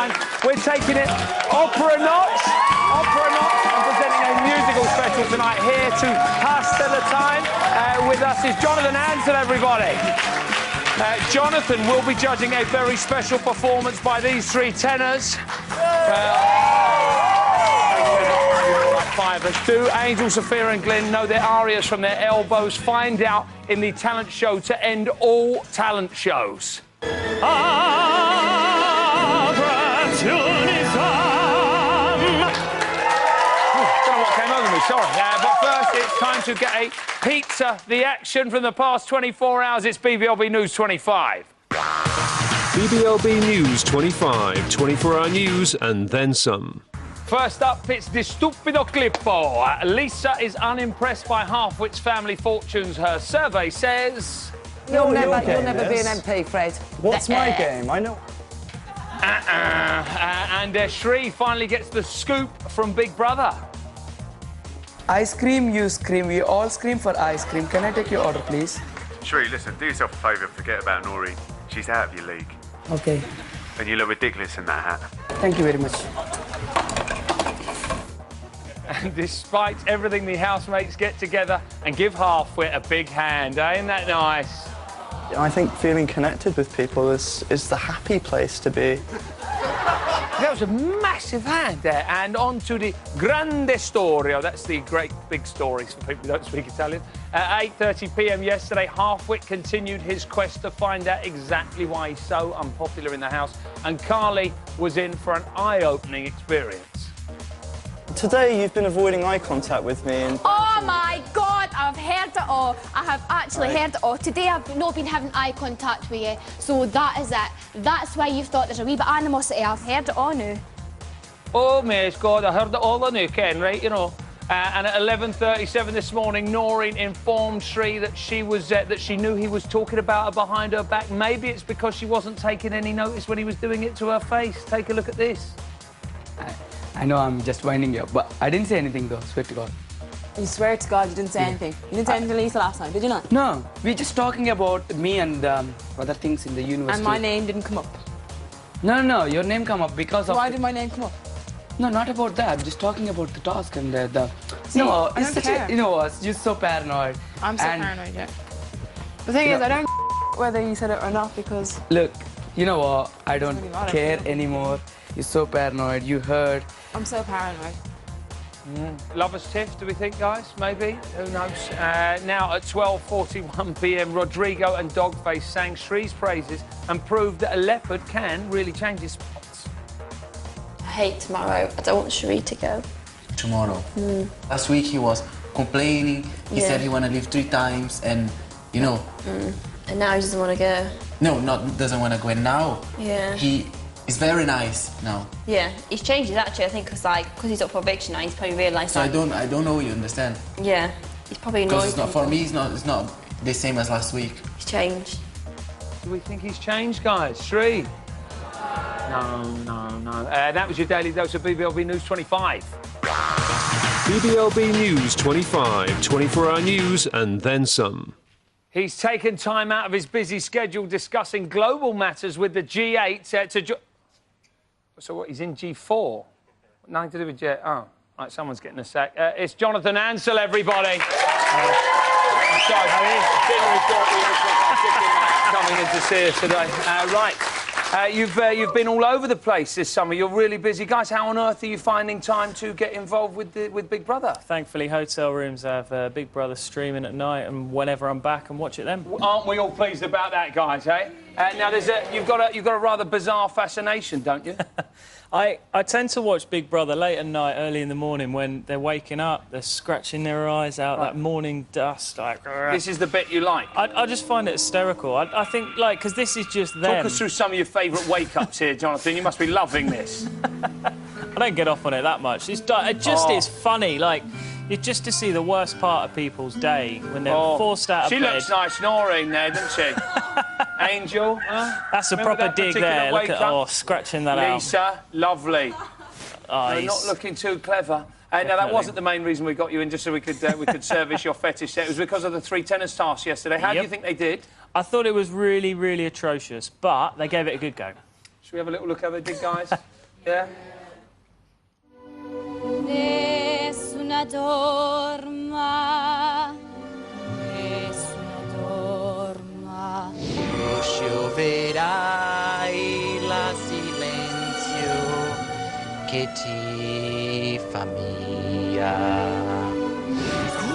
time. We're taking it opera notch. Opera notch. I'm presenting a musical special tonight here to pass the time. With us is Jonathan Ansel, everybody. Jonathan will be judging a very special performance by these three tenors. Five us do. Angel, Sophia and Glyn know their arias from their elbows. Find out in the talent show to end all talent shows. Don't know what came over me, sorry. But first, it's time to get a pizza. The action from the past 24 hours. It's BBLB News 25. BBLB News 25, 24-hour news and then some. First up, it's the stupido clippo. Lisa is unimpressed by Halfwit's family fortunes. Her survey says... You'll never be an MP, Fred. What's my game? I know. And Shri finally gets the scoop from Big Brother. Ice cream, you scream. We all scream for ice cream. Can I take your order, please? Shri, listen, do yourself a favour, forget about Noreen. She's out of your league. Okay. And you look ridiculous in that hat. Thank you very much. And despite everything, the housemates get together and give Halfwit a big hand. Ain't that nice? I think feeling connected with people is the happy place to be. That was a massive hand there. And on to the grande storia. That's the great big stories for people who don't speak Italian. At 8:30 p.m. yesterday, Halfwit continued his quest to find out exactly why he's so unpopular in the house. And Carly was in for an eye-opening experience. Today, you've been avoiding eye contact with me and... Oh, my God, I've heard it all. I have actually heard it all. Today, I've not been having eye contact with you, so that is it. That's why you've thought there's a wee bit of animosity. I've heard it all now. Oh, my God, I heard it all on you, Ken, right, you know. And at 11:37 this morning, Noreen informed Shri that she knew he was talking about her behind her back. Maybe it's because she wasn't taking any notice when he was doing it to her face. Take a look at this. I know I'm just winding you up, but I didn't say anything, though, swear to God. You swear to God you didn't say anything. You didn't say anything to Lisa last night, did you not? No, we're just talking about me and other things in the university. And my name didn't come up. No, your name come up because of... Why did my name come up? No, not about that. I'm just talking about the task and the... See, no, I don't care. You know what? You're so paranoid. I'm so paranoid, yeah. The thing is, I don't whether you said it or not because... Look, you know what? I don't really matter. care anymore. You're so paranoid. You heard. I'm so paranoid. Lovers tiff, do we think, guys? Maybe? Who knows? Now at 12:41 p.m, Rodrigo and Dogface sang Shri's praises and proved that a leopard can really change his spots. I hate tomorrow. I don't want Shri to go. Tomorrow. Last week he was complaining. He said he want to leave 3 times and, you know... And now he doesn't want to go. No, doesn't want to go. And now he is very nice now. Yeah, he's changed his attitude, I think, because he's up for eviction now, he's probably realised So that. I don't know, you understand? Yeah, he's probably annoyed. Because it's not, for me, it's not the same as last week. He's changed. Do we think he's changed, guys? Shri? No. That was your daily dose of BBLB News 25. BBLB News 25, 24-hour news and then some. He's taken time out of his busy schedule discussing global matters with the G8 So what, he's in G4? Nothing to do with Jet. Oh, right, someone's getting a sack. It's Jonathan Ansel, everybody. I'm sorry, dinner report. Coming in to see us today. Right. You've been all over the place this summer. You're really busy. Guys, how on earth are you finding time to get involved with Big Brother? Thankfully, hotel rooms have Big Brother streaming at night, and whenever I'm back, and watch it then. Aren't we all pleased about that, guys, eh? Now, you've got a rather bizarre fascination, don't you? I tend to watch Big Brother late at night, early in the morning, when they're waking up, they're scratching their eyes out, that morning dust. Like, this is the bit you like? I just find it hysterical. I think, like, because this is just them. Talk us through some of your favourite wake-ups here, Jonathan. You must be loving this. I don't get off on it that much. It just is funny, like... It's just to see the worst part of people's day when they're forced out of bed. She looks nice, Noreen, there, doesn't she? Angel, huh? That's a proper dig there. Look at scratching that out. Lisa, lovely. Oh, not looking too clever. Now, that wasn't the main reason we got you in, just so we could service your fetish set. It was because of the 3 tenors task yesterday. How do you think they did? I thought it was really, really atrocious, but they gave it a good go. Should we have a little look how they did, guys? Yeah? Nessuna dorma, nessuna dorma. Scioverai la silenzio che ti fa mia.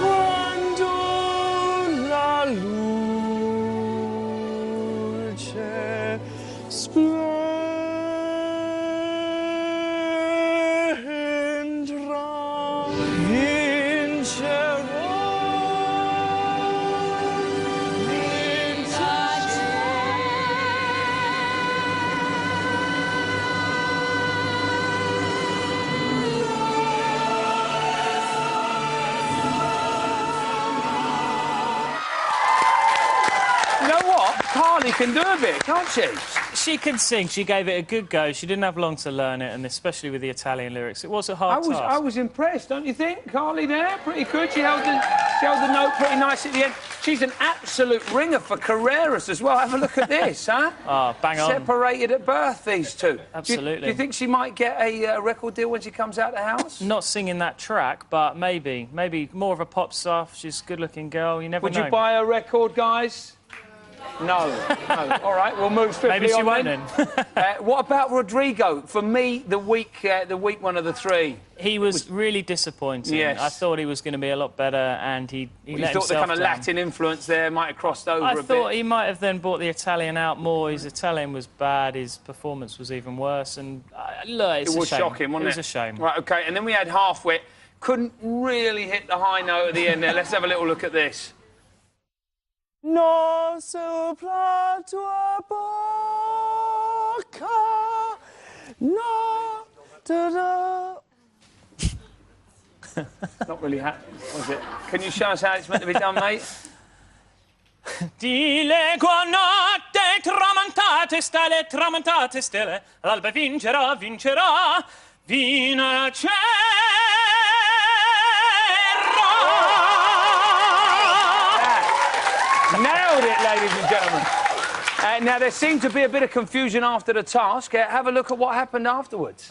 Quando la luce splendrà, vincerò. You know what? Carly can do a bit, can't she? She can sing. She gave it a good go. She didn't have long to learn it, and especially with the Italian lyrics, it was a hard task. I was impressed, don't you think? Carly there, pretty good. She held the note pretty nice at the end. She's an absolute ringer for Carreras as well. Have a look at this, huh? Oh, bang on. Separated at birth, these two. Absolutely. Do you think she might get a record deal when she comes out the house? Not singing that track, but maybe more of a pop star. She's a good-looking girl. You never know. Would you buy a record, guys? No. All right, we'll move swiftly Maybe she on won't then. then. What about Rodrigo? For me, the weak one of the three. He was really disappointing. Yes. I thought he was going to be a lot better, and he You let thought the himself kind of down. Latin influence there might have crossed over I a bit. thought he might have then brought the Italian out more. His Italian was bad. His performance was even worse. And look, it's It was a shame. shocking, wasn't it? It was a shame. Right, OK, and then we had Halfwit. Couldn't really hit the high note at the end there. Let's have a little look at this. Non sopra tua bocca, no, da-da. Not really happy, was it? Can you show us how it's meant to be done, mate? Di legua notte tramontate stelle, l'alba vincerà, vincerà, vincerà. Nailed it, ladies and gentlemen. Now, there seemed to be a bit of confusion after the task. Have a look at what happened afterwards.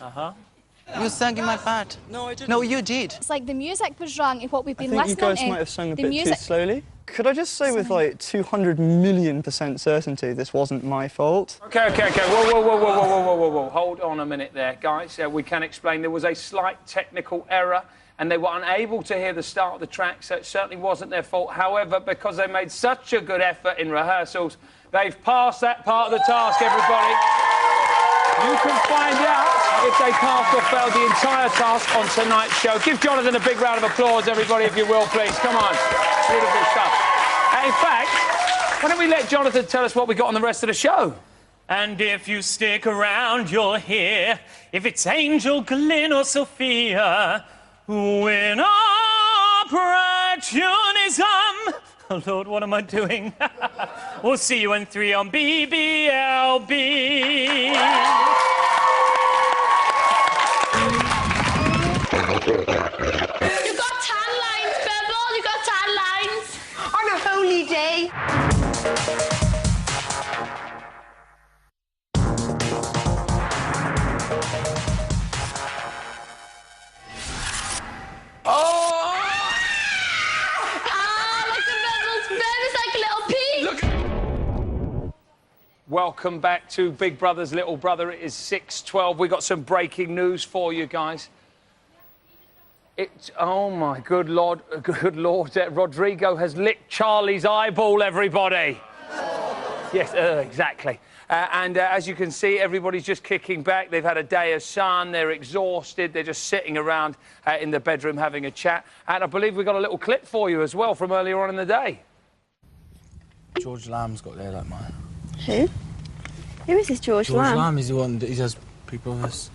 You sang in my part. No, I didn't. No, you did. It's like the music was wrong and what we've been I think you listening guys to. might have sung a the bit music. too slowly. Could I just say with, like, 200 million% certainty this wasn't my fault? OK. Whoa. Hold on a minute there, guys. We can explain there was a slight technical error and they were unable to hear the start of the track, so it certainly wasn't their fault. However, because they made such a good effort in rehearsals, they've passed that part of the task, everybody. You can find out if they passed or failed the entire task on tonight's show. Give Jonathan a big round of applause, everybody, if you will, please. Come on. Beautiful stuff. In fact, why don't we let Jonathan tell us what we got on the rest of the show? And if you stick around, you'll hear if it's Angel, Glyn, or Sophia. When opportunism... Oh, Lord, what am I doing? We'll see you in 3 on BBLB. You've got tan lines, Bibble. You've got tan lines. On a holy day. Welcome back to Big Brother's Little Brother. It is 6:12. We got some breaking news for you guys. Oh my good lord, Rodrigo has licked Charlie's eyeball, everybody. Yes, exactly. And as you can see, everybody's just kicking back. They've had a day of sun. They're exhausted. They're just sitting around in the bedroom having a chat. And I believe we've got a little clip for you as well from earlier on in the day. George Lamb's got there like mine. Who? Who is this George Lamb? George Lamb is the one that he does Big Brother's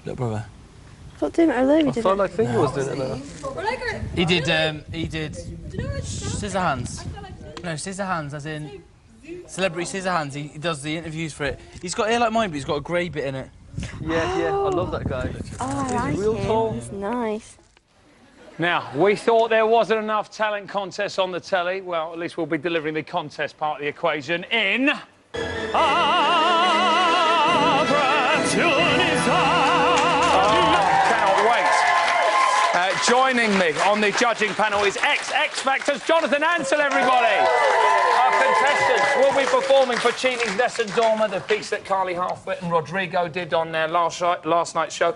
little brother. I thought doing it alone. I thought I think he was doing it now. He did Scissorhands. No, Scissorhands, as in Celebrity Scissorhands. He does the interviews for it. He's got hair like mine, but he's got a grey bit in it. Yeah, I love that guy. Oh, I like real him. tall. He's nice. Now, we thought there wasn't enough talent contests on the telly. Well, at least we'll be delivering the contest part of the equation in... Abra joining me on the judging panel is ex-X Factor's Jonathan Ansell, everybody. Our contestants will be performing for Chini's Nessun Dorma, the piece that Carly Halfwit and Rodrigo did on their last night's show.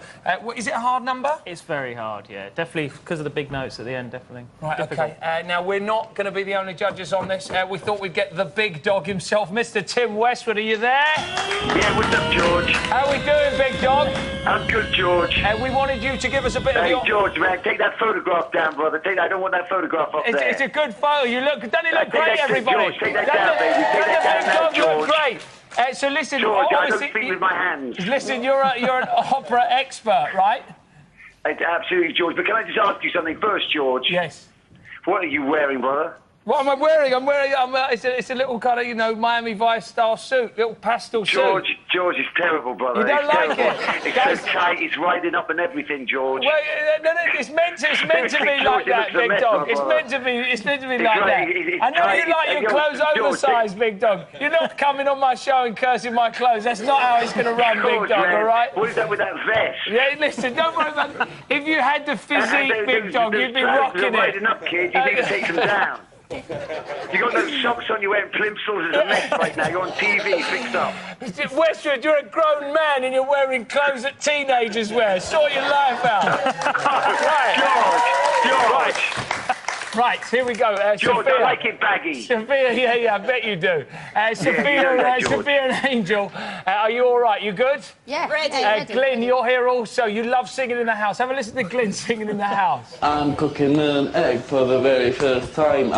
Is it a hard number? It's very hard, yeah. Definitely because of the big notes at the end, definitely. Right, difficult. OK. Now, we're not going to be the only judges on this. We thought we'd get the big dog himself, Mr Tim Westwood. Are you there? Yeah, what's up, George? How we doing, big dog? I'm good, George. We wanted you to give us a bit of Hey, your... George, man, take that photograph down, brother. I don't want that photograph up there. It's a good photo. Doesn't it look great, everybody? George, take that down, baby. Take that down, George. Look great. So listen, George, I obviously, don't speak with my hands. Listen, you're an opera expert, right? Absolutely, George. But can I just ask you something first, George? Yes. What are you wearing, brother? What am I wearing? It's a little kind of, you know, Miami Vice style suit, little pastel suit. George is terrible, brother. You don't like it? It's so tight, it's riding up and everything, George. Well, no, it's meant to be like that, big dog. It's meant to be like that. I know you like your clothes oversized, big dog. You're not coming on my show and cursing my clothes. That's not how it's going to run, big dog, all right? What is that with that vest? Yeah, listen, don't worry about it. If you had the physique, big dog, you'd be rocking it. Riding up, kid. You need to take them down. You got those socks on, you're wearing plimsolls as a mess right now. You're on TV, fixed up. Westwood, you're a grown man and you're wearing clothes that teenagers wear. Sort your life out. George. Right, here we go. George, Sophia. I like it baggy. Sophia, yeah, I bet you do. Sophia and Angel, are you all right? You good? Yeah, ready. Glyn, you're here also. You love singing in the house. Have a listen to Glyn singing in the house. I'm cooking an egg for the very first time.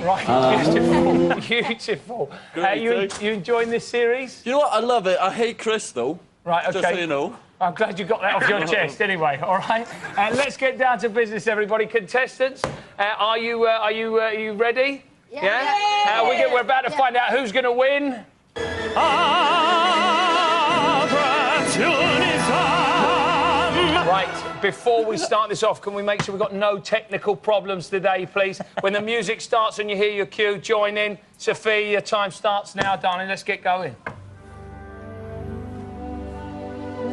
Right, beautiful. You enjoying this series? You know what? I love it. I hate Crystal. Right, OK. Just so you know. I'm glad you got that off your chest anyway, all right? Let's get down to business, everybody. Contestants, are you ready? Yeah. We're about to find out who's going to win. Right, before we start this off, can we make sure we've got no technical problems today, please? When the music starts and you hear your cue, join in. Sophia, your time starts now, darling. Let's get going.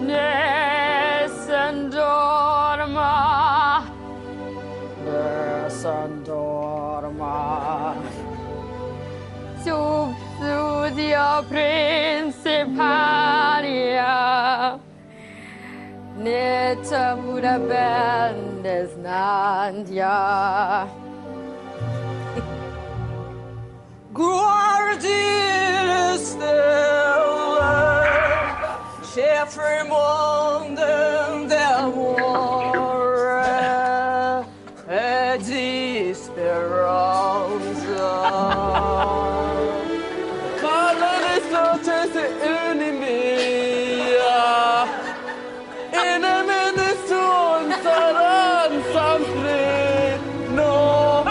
Nessun Dorma, Subsudio Principalia, Netamura Bendes Nandia. Guardi stelle, Jeffrey Monden d'amore e di speranza. Parla di stesse inimia, inimi nessun saran sempre. No,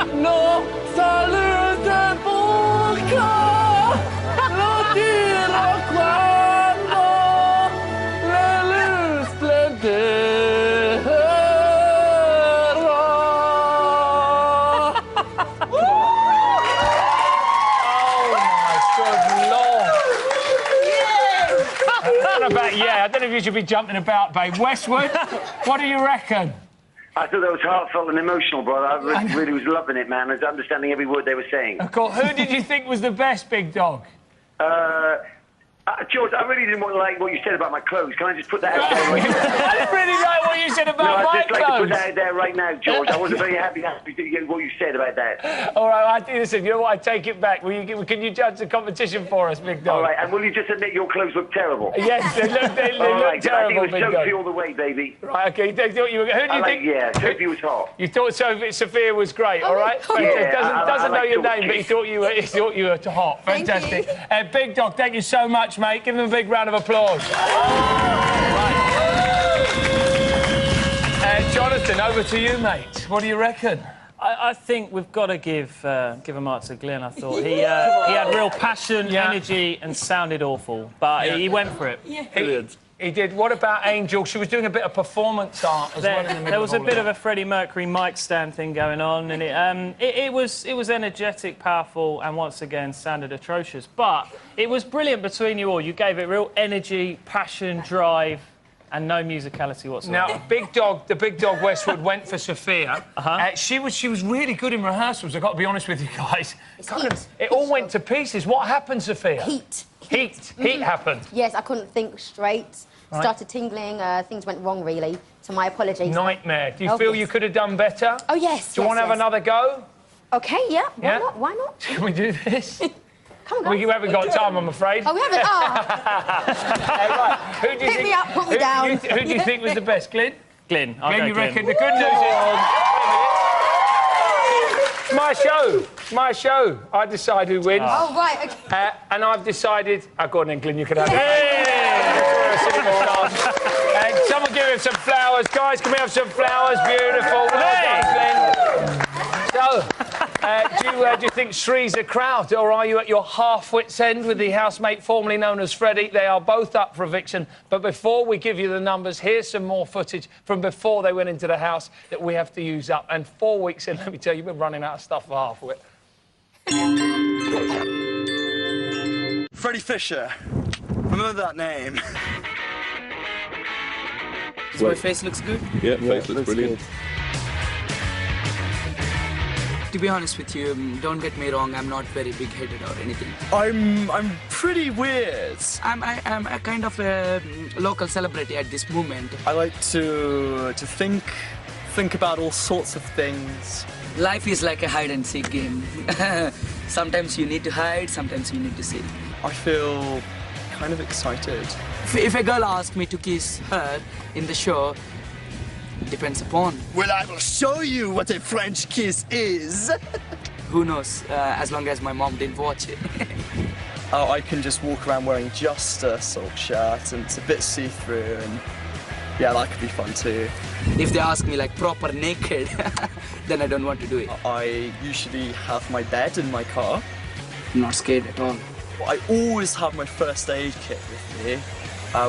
salute buca, lo dirò quando le luz splenderà. I don't know if you should be jumping about, babe. Westwood, what do you reckon? I thought that was heartfelt and emotional, brother. I really was loving it, man. I was understanding every word they were saying. Of course. Who did you think was the best, big dog? George, I really didn't like what you said about my clothes. Can I just put that out there right now? I didn't really like what you said about my I'd just clothes. like to put that out there right now, George. I wasn't very happy to get what you said about that. All right, listen, you know what? I take it back. Can you judge the competition for us, big dog? All right, and will you just admit your clothes look terrible? Yes, they look terrible, I think it was Sophie all the way, baby. Right, OK. Who do you think? Yeah, Sophie was hot. You thought Sophia was great, all right? Yeah, doesn't know your name, but he thought you were hot. Fantastic. Big dog, thank you so much, mate. Give him a big round of applause. Right. Jonathan, over to you, mate. What do you reckon? I think we've got to give a mark to Glenn. I thought he had real passion, energy, and sounded awful, but he went for it. He did. What about Angel? She was doing a bit of performance art as well in the middle. There was a bit of a Freddie Mercury mic stand thing going on, and it was energetic, powerful, and once again sounded atrocious. But it was brilliant between you all. You gave it real energy, passion, drive. and no musicality whatsoever. Now, the big dog Westwood went for Sophia. She was really good in rehearsals, I've got to be honest with you guys. It all went to pieces. What happened, Sophia? Heat happened. Yes, I couldn't think straight. Right. Started tingling. Things went wrong, really. So my apologies. Nightmare. Do you feel you could have done better? Oh, yes. Do you want to have another go? OK, yeah. Why not? Why not? Can we do this? Come on, guys. We haven't got time, I'm afraid. Oh, we haven't? Right. Who do you Pick me up, put me down. Who do you think was the best, Glyn? Glyn. Glenn, you reckon? The good news is... It's my show. It's my show. I decide who wins. Oh, right, OK. And I've decided... Oh, go on then, Glyn, you can have it. Someone give him some flowers. Guys, can we have some flowers? Beautiful. Well done, Glyn. So, do you think Shree's a crowd, or are you at your half-wits end with the housemate formerly known as Freddie? They are both up for eviction. But before we give you the numbers, here's some more footage from before they went into the house that we have to use up. And 4 weeks in, let me tell you, you've been running out of stuff for half-wit. Freddie Fisher. Remember that name. So my face looks good? Yeah, face looks brilliant. Good. To be honest with you, don't get me wrong, I'm not very big-headed or anything. I'm pretty weird. I'm a kind of a local celebrity at this moment. I like to think about all sorts of things. Life is like a hide-and-seek game. Sometimes you need to hide, sometimes you need to seek. I feel kind of excited. If a girl asks me to kiss her in the show, depends upon. Well, I will show you what a French kiss is. Who knows, as long as my mom didn't watch it. Oh, I can just walk around wearing just a silk shirt and it's a bit see-through and yeah, that could be fun too. If they ask me like proper naked, then I don't want to do it. I usually have my bed in my car. I'm not scared at all. I always have my first aid kit with me.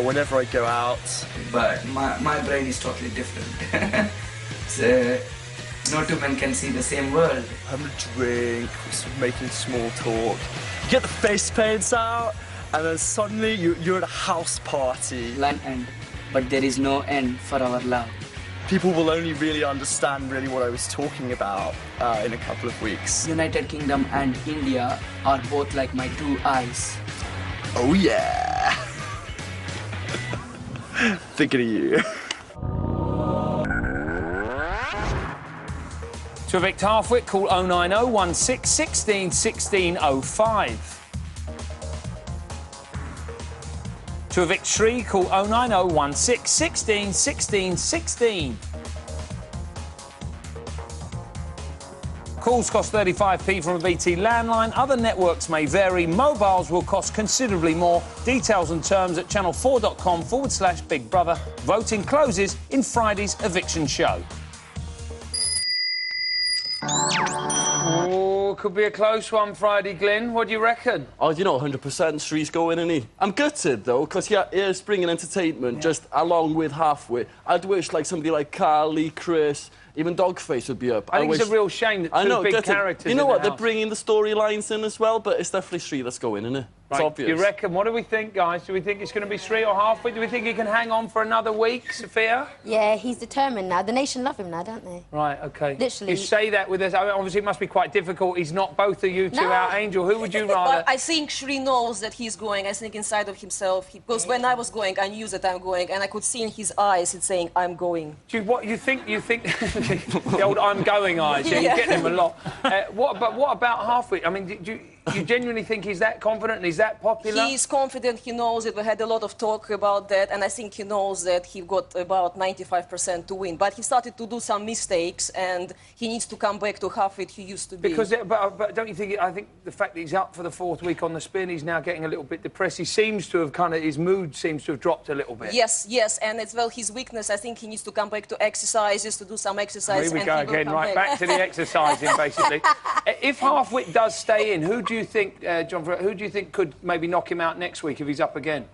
Whenever I go out. But my brain is totally different. So, no two men can see the same world. Having a drink, making small talk. You get the face paints out, and then suddenly you're at a house party. Line end, but there is no end for our love. People will only really understand what I was talking about in a couple of weeks. United Kingdom and India are both like my two eyes. Oh yeah! Thinking of you. To evict half-wit, call 090 16 16 05. To evict Shree, call 090 16 16 16. Calls cost 35p from a BT landline. Other networks may vary. Mobiles will cost considerably more. Details and terms at channel4.com/Big Brother. Voting closes in Friday's eviction show. Oh, could be a close one Friday, Glyn. What do you reckon? Oh, you know, 100% Shree's going, isn't he? I'm gutted, though, because he is bringing entertainment just along with halfway. I'd wish, like, somebody like Carly, Chris, even Dogface would be up. I think it's a real shame that two big characters. You know what? They're bringing the storylines in as well, but it's definitely Shree that's going, isn't it? It's right. obvious. You reckon? What do we think, guys? Do we think it's going to be Shree or halfway? Do we think he can hang on for another week, Sophia? Yeah, he's determined now. The nation love him now, don't they? Right, OK. Literally. You say that with us. I mean, obviously, it must be quite difficult. He's not both of you two out. Angel, who would you rather? I think Shree knows that he's going. I think inside of himself. Because when I was going, I knew that I'm going, and I could see in his eyes it's saying, I'm going. What you think? The old I'm going eyes. Yeah, Yeah. You get them a lot. What about halfway? I mean, do you genuinely think he's that confident and he's that popular? He's confident, he knows it. We had a lot of talk about that, and I think he knows that he got about 95% to win. But he started to do some mistakes, and he needs to come back to half it he used to be. But don't you think? I think the fact that he's up for the fourth week on the spin, he's now getting a little bit depressed. He seems to have his mood seems to have dropped a little bit. Yes, and it's his weakness. I think he needs to come back to exercises, to do some exercise. Here we go again, right back to the exercising, basically. If Halfwit does stay in, who do you think, John? Who do you think could maybe knock him out next week if he's up again?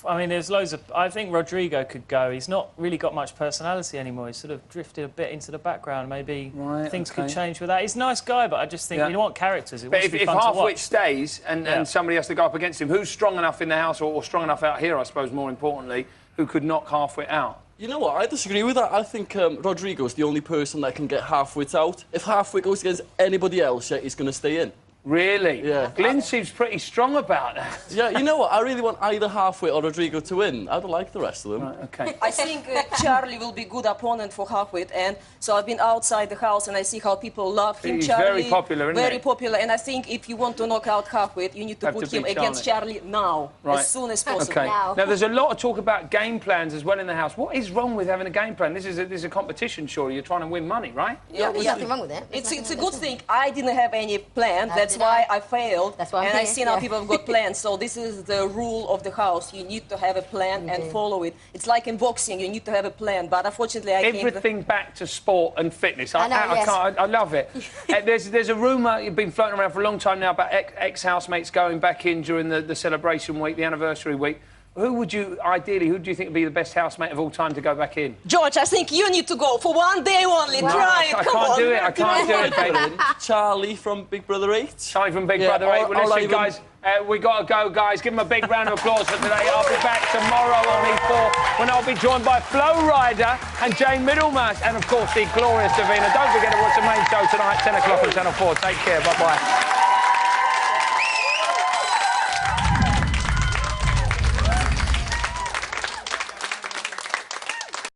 I mean, there's loads of... I think Rodrigo could go. He's not really got much personality anymore. He's sort of drifted a bit into the background. Maybe things could change with that. He's a nice guy, but I just think you want characters. But if Halfwit stays and somebody has to go up against him, who's strong enough in the house or strong enough out here, I suppose, more importantly, who could knock half-wit out. You know what? I disagree with that. I think Rodrigo's the only person that can get half-wit out. If half-wit goes against anybody else, yeah, he's going to stay in. Really? Yeah. Glyn seems pretty strong about that. Yeah, you know what? I really want either half-wit or Rodrigo to win. I don't like the rest of them. Right, okay. I think Charlie will be a good opponent for half-wit, and so I've been outside the house and I see how people love him. He's Charlie, very popular, isn't very he? popular, and I think if you want to knock out half-wit, you need to put him against Charlie now, as soon as possible. Okay. Now, there's a lot of talk about game plans as well in the house. What is wrong with having a game plan? This is a competition, surely. You're trying to win money, right? Yeah, There's nothing wrong with it. It's a good thing. I didn't have any plan. That's why I failed. That's why I'm and here. I see now people have got plans. So this is the rule of the house. You need to have a plan and follow it. It's like in boxing. You need to have a plan. But unfortunately, everything back to sport and fitness. I know, yes. I love it. There's a rumour you've been floating around for a long time now about ex-housemates going back in during the celebration week, the anniversary week. Who do you think would be the best housemate of all time to go back in? George, I think you need to go for one day only. Try it. I Come can't on. do it. I can't do it, baby. Charlie from Big Brother 8. Charlie from Big Brother 8. Well, listen, guys, we got to go, guys. Give them a big round of applause for today. I'll be back tomorrow on E4 when I'll be joined by Flo Rida and Jane Middlemas and, of course, the glorious Davina. Don't forget to watch the main show tonight, 10 o'clock on Channel 4. Take care. Bye-bye.